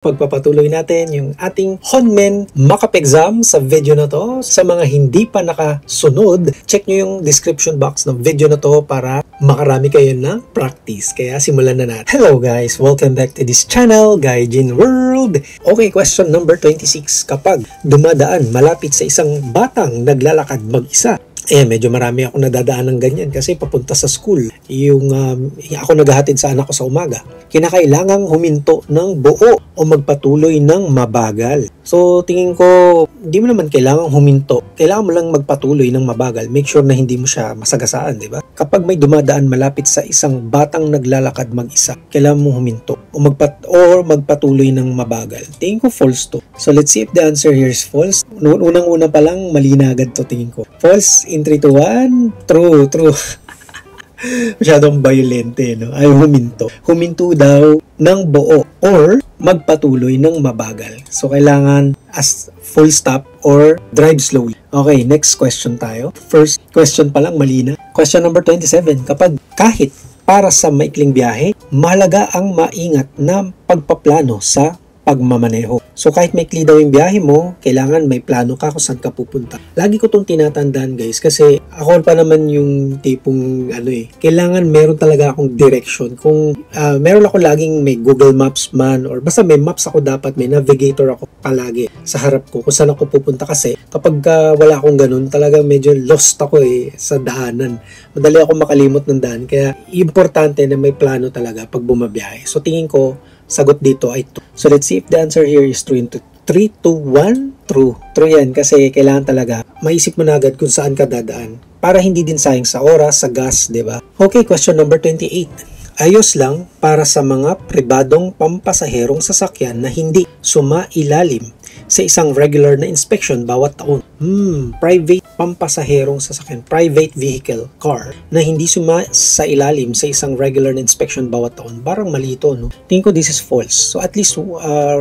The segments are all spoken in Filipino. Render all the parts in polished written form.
Pagpapatuloy natin yung ating Honmen mock-up exam sa video na to. Sa mga hindi pa nakasunod, check nyo yung description box ng video na to para makarami kayo ng practice. Kaya simulan na natin. Hello guys! Welcome back to this channel, Gaijin World! Okay, question number 26. Kapag dumadaan malapit sa isang batang naglalakad mag-isa, medyo marami ako nadadaan ng ganyan kasi papunta sa school. Yung ako naghahatid sa anak ko sa umaga. Kinakailangang huminto ng buo o magpatuloy ng mabagal. So, tingin ko, hindi mo naman kailangang huminto. Kailangan mo lang magpatuloy ng mabagal. Make sure na hindi mo siya masagasaan, di ba? Kapag may dumadaan malapit sa isang batang naglalakad mag-isa, kailangan mo huminto o magpatuloy ng mabagal. Tingin ko false to. So, let's see if the answer here is false. Unang-una pa lang, mali na agad to tingin ko. False in 3, 2, 1. True. Masyadong violente, no? Ay, huminto. Huminto daw ng buo or magpatuloy ng mabagal. So, kailangan as full stop or drive slowly. Okay, next question tayo. First question pa lang, mali na. Question number 27. Kapag kahit para sa maikling biyahe, mahalaga ang maingat na pagpaplano sa pagmamaneho. So kahit maikli daw yung biyahe mo, kailangan may plano ka kung saan ka pupunta. Lagi ko itong tinatandaan guys kasi ako pa naman yung tipong kailangan meron talaga akong direction. Kung meron ako laging may Google Maps man or basta may maps ako dapat, may navigator ako palagi sa harap ko kung saan ako pupunta kasi kapag wala akong ganun, talagang medyo lost ako sa daanan. Madali ako makalimot ng daan kaya importante na may plano talaga pag bumabiyahe. So tingin ko sagot dito ay 2. So let's see if the answer here is true. 3, 2, 1, true. True yan kasi kailangan talaga maisip mo na agad kung saan ka dadaan para hindi din sayang sa oras, sa gas, diba? Okay, question number 28. Ayos lang para sa mga pribadong pampasaherong sasakyan na hindi sumailalim sa isang regular na inspection bawat taon. Private pampasaherong sasakyan, private vehicle, car, na hindi sa ilalim sa isang regular na inspection bawat taon. Parang malito, no? Tingin ko this is false. So at least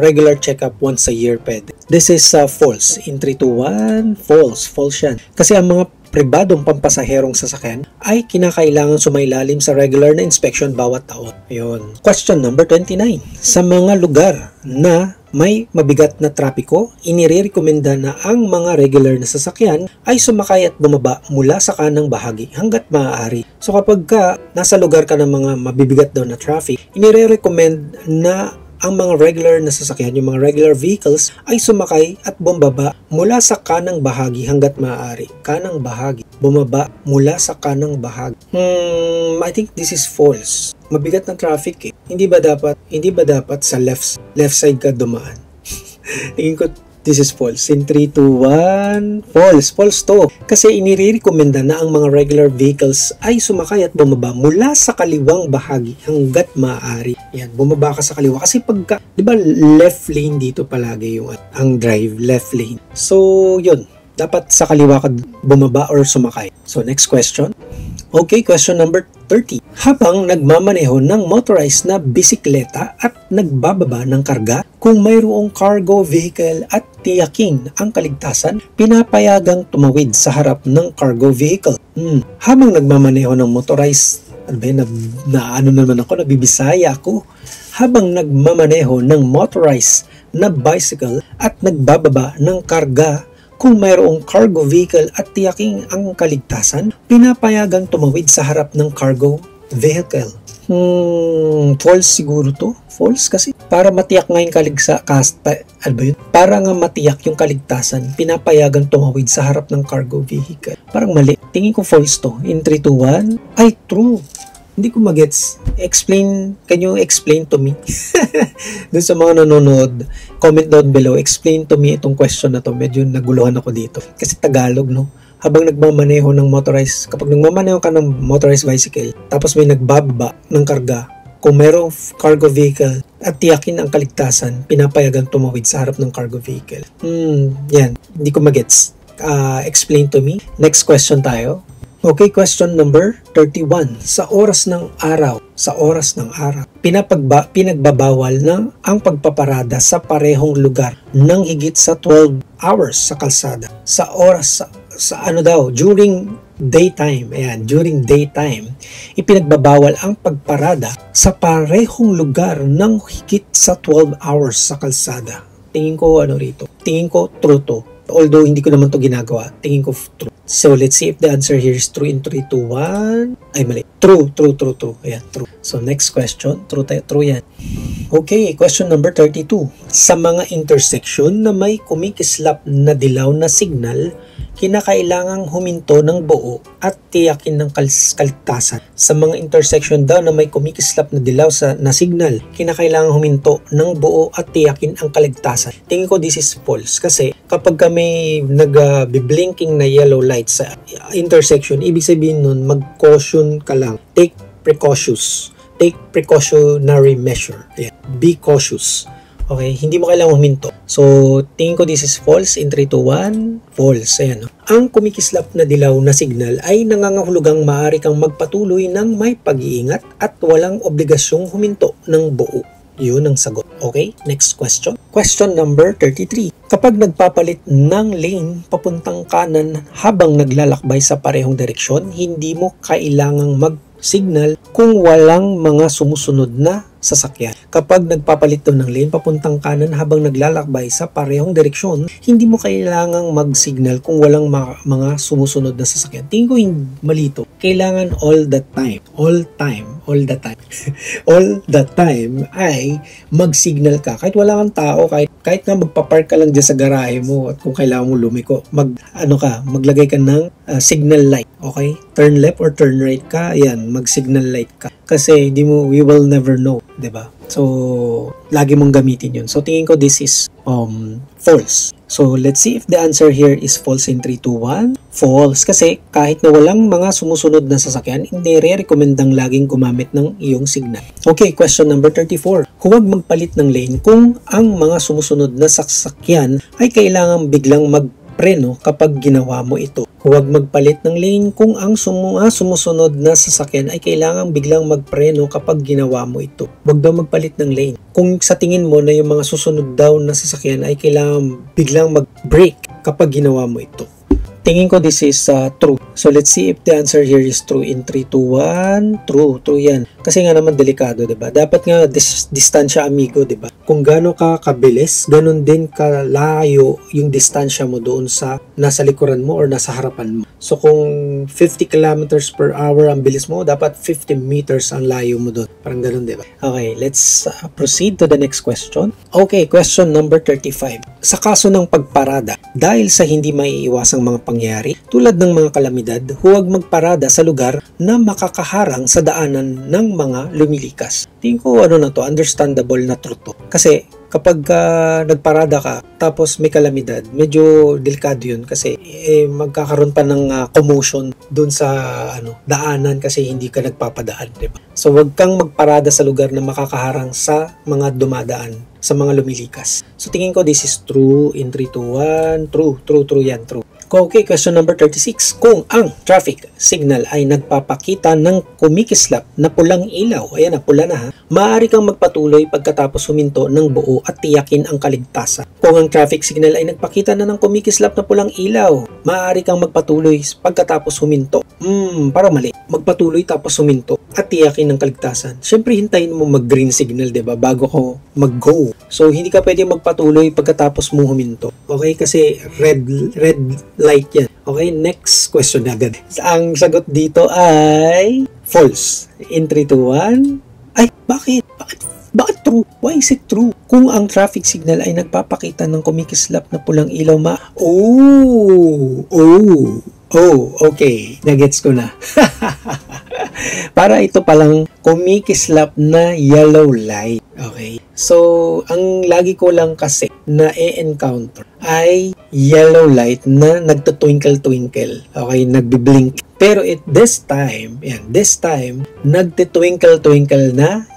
regular checkup once a year pwede. This is false. In 3, 2, 1, false. False yan. Kasi ang mga pribadong pampasaherong sasakyan ay kinakailangan sumailalim sa regular na inspection bawat taon. Ayun. Question number 29. Sa mga lugar na may mabigat na trapiko, inirekomenda na ang mga regular na sasakyan ay sumakay at bumaba mula sa kanang bahagi hanggat maaari. So kapag nasa lugar ka ng mga mabibigat daw na traffic, inirecommend na ang mga regular na sasakyan, yung mga regular vehicles, ay sumakay at bumaba mula sa kanang bahagi hanggat maaari. Kanang bahagi. Bumaba mula sa kanang bahagi. I think this is false. Mabigat na traffic Hindi ba dapat sa left side ka dumaan? Tingin ko this is false. In 3, 2, 1, false. False to. Kasi inirekomenda na ang mga regular vehicles ay sumakay at bumaba mula sa kaliwang bahagi hanggat maaari. Yan, bumaba ka sa kaliwa. Kasi pagka, di ba left lane dito palagi yung ang drive, left lane. So, yun. Dapat sa kaliwa ka bumaba or sumakay. So, next question. Okay, question number 30. Habang nagmamaneho ng motorized na bisikleta at nagbababa ng karga, kung mayroong cargo vehicle at tiyaking ang kaligtasan, pinapayagang tumawid sa harap ng cargo vehicle. Habang nagmamaneho ng motorized, nabibisaya ako. Habang nagmamaneho ng motorized na bicycle at nagbababa ng karga, kung mayroong cargo vehicle at tiyaking ang kaligtasan, pinapayagang tumawid sa harap ng cargo vehicle. False siguro to. False kasi para matiyak nga yung para nga matiyak yung kaligtasan, pinapayagang tumawid sa harap ng cargo vehicle. Parang mali. Tingin ko false to. In 3, 2, 1, ay true. Hindi ko magets. Can you explain to me? Doon sa mga nanonood, comment down below, explain to me itong question na to. Medyo naguluhan ako dito. Kasi Tagalog, no? Habang nagmamaneho ng motorized, kapag nagmamaneho ka ng motorized bicycle, tapos may nagbababa ng karga, kung mayroong cargo vehicle at tiyakin ang kaligtasan, pinapayagan tumawid sa harap ng cargo vehicle. Yan. Hindi ko magets. Explain to me. Next question tayo. Okay, question number 31. Sa oras ng araw, pinagbabawal ng ang pagpaparada sa parehong lugar ng higit sa 12 hours sa kalsada. Sa oras, during daytime, ayan, during daytime, ipinagbabawal ang pagparada sa parehong lugar ng higit sa 12 hours sa kalsada. Tingin ko tingin ko true to. Although hindi ko naman to ginagawa, tingin ko true. So let's see if the answer here is true in 3, 2, 1. Ay mali. True. Ayan, true. So next question, true yan. Okay, question number 32. Sa mga intersection na may kumikislap na dilaw na signal, kinakailangang huminto ng buo at tiyakin ng kaligtasan. Sa mga intersection daw na may kumikislap na dilaw na signal, kinakailangang huminto ng buo at tiyakin ang kaligtasan. Tingin ko this is false kasi kapag kami nag-blinking na yellow light sa intersection, ibig sabihin nun mag-caution ka lang. Take precautionary measure. Ayan. Be cautious. Okay, hindi mo kailangang huminto. So, tingin ko this is false. In 3, 2, 1, false. Ayan. Ang kumikislap na dilaw na signal ay nangangahulugang maaari kang magpatuloy ng may pag-iingat at walang obligasyong huminto ng buo. Yun ang sagot. Okay, next question. Question number 33. Kapag nagpapalit ng lane papuntang kanan habang naglalakbay sa parehong direksyon, hindi mo kailangang mag-signal kung walang mga sumusunod na sasakyan. Kapag nagpapalit ng lane papuntang kanan habang naglalakbay sa parehong direksyon, hindi mo kailangang mag-signal kung walang mga sumusunod na sasakyan. Tingin ko mali ito. Kailangan all the time ay mag-signal ka. Kahit wala kang tao, kahit nga magpapark ka lang dyan sa garahe mo at kung kailangan mo lumiko, maglagay ka ng signal light. Okay? Turn left or turn right ka, yan, mag-signal light ka. Kasi we will never know, 'di ba? So, lagi mong gamitin 'yun. So, tingin ko this is false. So, let's see if the answer here is false in 3, 2, 1. False. Kasi kahit na walang mga sumusunod na sasakyan, hindi re-recommendang laging gumamit ng iyong signal. Okay, question number 34. Huwag magpalit ng lane kung ang mga sumusunod na sasakyan ay kailangang biglang magpreno kapag ginawa mo ito. Huwag magpalit ng lane kung ang sumusunod na sasakyan ay kailangang biglang magpreno kapag ginawa mo ito. Huwag daw magpalit ng lane. Kung sa tingin mo na yung mga susunod daw na sasakyan ay kailangang biglang mag-brake kapag ginawa mo ito. Tingin ko this is true. So let's see if the answer here is true in 3, 2, 1. True yan. Kasi nga naman delikado, 'di ba? Dapat nga distansya amigo, 'di ba? Kung gaano ka kabilis, ganun din kalayo yung distansya mo doon sa nasa likuran mo or nasa harapan mo. So kung 50 kilometers per hour ang bilis mo, dapat 50 meters ang layo mo doon. Parang ganun, 'di ba? Okay, let's proceed to the next question. Okay, question number 35. Sa kaso ng pagparada, dahil sa hindi maiiwasang mga pangyayari tulad ng mga kalamidad, huwag magparada sa lugar na makakaharang sa daanan ng mga lumilikas. Tingin ko understandable na true to. Kasi kapag nagparada ka tapos may kalamidad, medyo delikado yun kasi magkakaroon pa ng commotion dun sa daanan kasi hindi ka nagpapadaan, diba? So wag kang magparada sa lugar na makakaharang sa mga dumadaan, sa mga lumilikas. So tingin ko this is true in 3, 2, 1. True yan, true. Okay, question number 36. Kung ang traffic signal ay nagpapakita ng kumikislap na pulang ilaw, ayan na, pula na ha, maaari kang magpatuloy pagkatapos huminto ng buo at tiyakin ang kaligtasan. Kung ang traffic signal ay nagpakita na ng kumikislap na pulang ilaw, maaari kang magpatuloy pagkatapos huminto. Parang mali. Magpatuloy tapos huminto at tiyakin ang kaligtasan. Siyempre, hintayin mo mag-green signal, diba? Bago ko mag-go. So, hindi ka pwede magpatuloy pagkatapos mo huminto. Okay? Kasi red light yan. Okay? Next question agad. Ang sagot dito ay false. In 3, 2, 1. Ay, bakit? Bakit true? Why is it true? Kung ang traffic signal ay nagpapakita ng kumikislap na pulang ilaw, okay. Nagets ko na. Para ito palang kumikislap na yellow light. Okay? So, ang lagi ko lang kasi na e-encounter ay yellow light na nagtutwinkle-twinkle. Okay? Nagbiblink. Pero this time, nagtitwinkle-twinkle na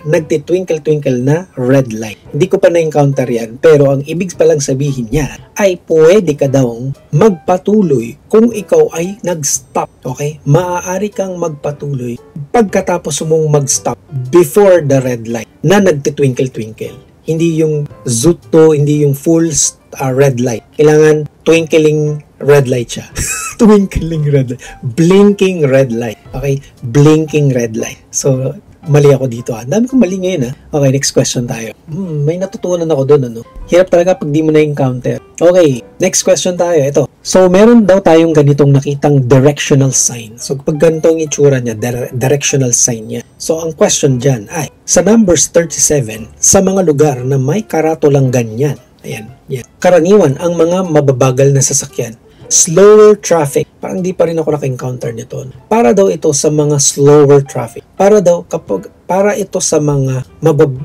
nagtitwinkle-twinkle na red light. Hindi ko pa na-encounter yan, pero ang ibig palang sabihin niya ay pwede ka daw magpatuloy kung ikaw ay nag-stop. Okay? Maaari kang magpatuloy pagkatapos mong mag-stop before the red light na nagtitwinkle-twinkle. Hindi yung zuto, hindi yung full red light. Kailangan twinkling red light siya. Twinkling red light. Blinking red light. Okay? Blinking red light. So, mali ako dito. Ang dami kong mali ngayon. Okay, next question tayo. May natutunan ako doon. Ano? Hirap talaga pag di mo na-encounter. Okay, next question tayo. Ito. So, meron daw tayong ganitong nakitang directional sign. So, pag ganito ang itsura niya, directional sign niya. So, ang question dyan ay, sa Numbers 37, sa mga lugar na may karatulang ganyan, ayan, yan. Karaniwan, ang mga mababagal na sasakyan, slower traffic. Parang di pa rin ako naka-encounter nito. Para daw ito sa mga slower traffic. Para ito sa mga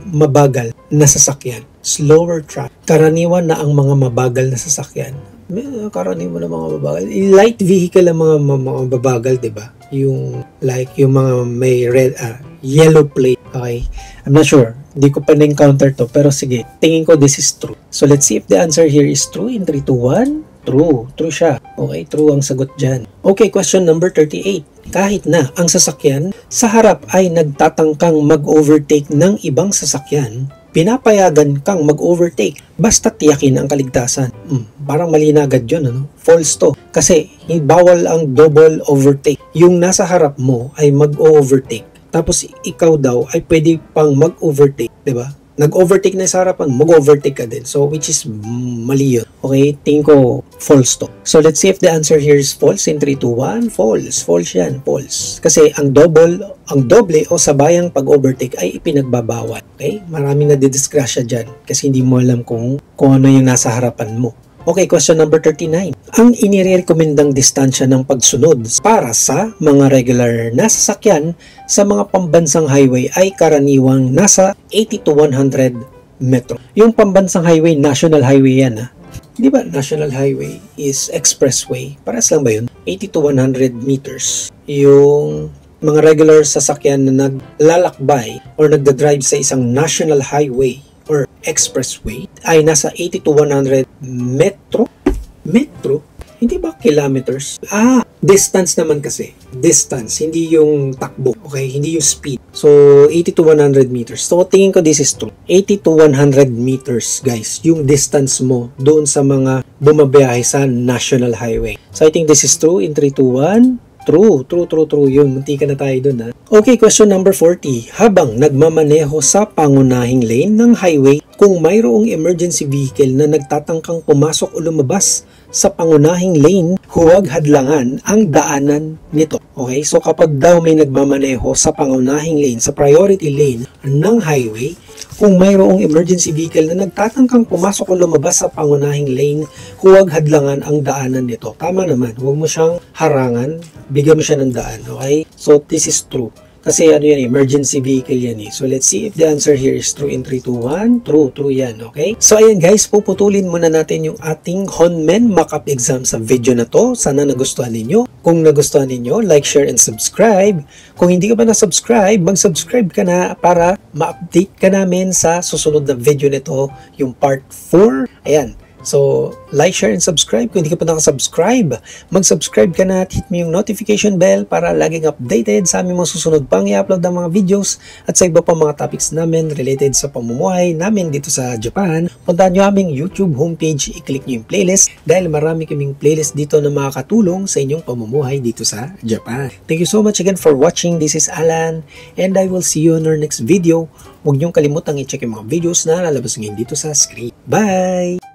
mabagal na sasakyan. Slower traffic. Karaniwan na ang mga mabagal na sasakyan. Karaniwan na mga mabagal. Light vehicle ang mga mabagal, di ba? Yung mga may yellow plate. Okay? I'm not sure. Hindi ko pa na-encounter to. Pero sige, tingin ko this is true. So let's see if the answer here is true in 3, 2, 1. True. True siya. Okay, true ang sagot dyan. Okay, question number 38. Kahit na ang sasakyan sa harap ay nagtatangkang mag-overtake ng ibang sasakyan, pinapayagan kang mag-overtake basta tiyakin ang kaligtasan. Parang mali na agad yun, ano? False to. Kasi bawal ang double overtake. Yung nasa harap mo ay mag-overtake. Tapos ikaw daw ay pwede pang mag-overtake, di ba? Nag-overtake na sa harapan, mag-overtake ka din. So, which is mali yun. Okay, tingin ko false to. So, let's see if the answer here is false in 3, 2, 1. False. False yan. False. Kasi ang doble o sabayang pag-overtake ay ipinagbabawal. Okay? Maraming nadidisgrasya dyan kasi hindi mo alam kung ano yung nasa harapan mo. Okay, question number 39. Ang inirekomendang distansya ng pagsunod para sa mga regular na sasakyan sa mga pambansang highway ay karaniwang nasa 80 to 100 metro. Yung pambansang highway, national highway yan. Di ba national highway is expressway? Paras lang ba yun? 80 to 100 meters. Yung mga regular sasakyan na naglalakbay or nagdadrive sa isang national highway or expressway ay nasa 80 to 100 metro. Metro? Hindi ba kilometers? Distance naman kasi. Distance, hindi yung takbo. Okay? Hindi yung speed. So, 80 to 100 meters. So, tingin ko this is true. 80 to 100 meters, guys. Yung distance mo doon sa mga bumabiyahe sa national highway. So, I think this is true in 3, 2, 1. True. Yun, munti ka na tayo dun, ha? Okay, question number 40. Habang nagmamaneho sa pangunahing lane ng highway, kung mayroong emergency vehicle na nagtatangkang pumasok o lumabas sa pangunahing lane, huwag hadlangan ang daanan nito. Okay, so kapag daw may nagmamaneho sa pangunahing lane, sa priority lane ng highway, kung mayroong emergency vehicle na nagtatangkang pumasok o lumabas sa pangunahing lane, huwag hadlangan ang daanan nito. Tama naman, huwag mo siyang harangan, bigyan mo siya ng daan. Okay, so this is true. Kasi ano yan, emergency vehicle yan eh. So let's see if the answer here is true in 3, 2, 1. True yan, okay? So ayan guys, puputulin muna natin yung ating Honmen mock-up exam sa video na to. Sana nagustuhan ninyo. Kung nagustuhan ninyo, like, share, and subscribe. Kung hindi ka pa na-subscribe, mag-subscribe ka na para ma-update ka namin sa susunod na video nito, yung part 4. Ayan. So, like, share, and subscribe. Kung hindi ka pa nakasubscribe, mag-subscribe ka na at hit mo yung notification bell para laging updated sa aming mga susunod pang i-upload ng mga videos at sa iba pa mga topics namin related sa pamumuhay namin dito sa Japan. Puntahan nyo aming YouTube homepage, i-click nyo yung playlist dahil marami kaming playlist dito na makakatulong sa inyong pamumuhay dito sa Japan. Thank you so much again for watching. This is Alan and I will see you in our next video. Huwag niyong kalimutang i-check yung mga videos na lalabas ngayon dito sa screen. Bye!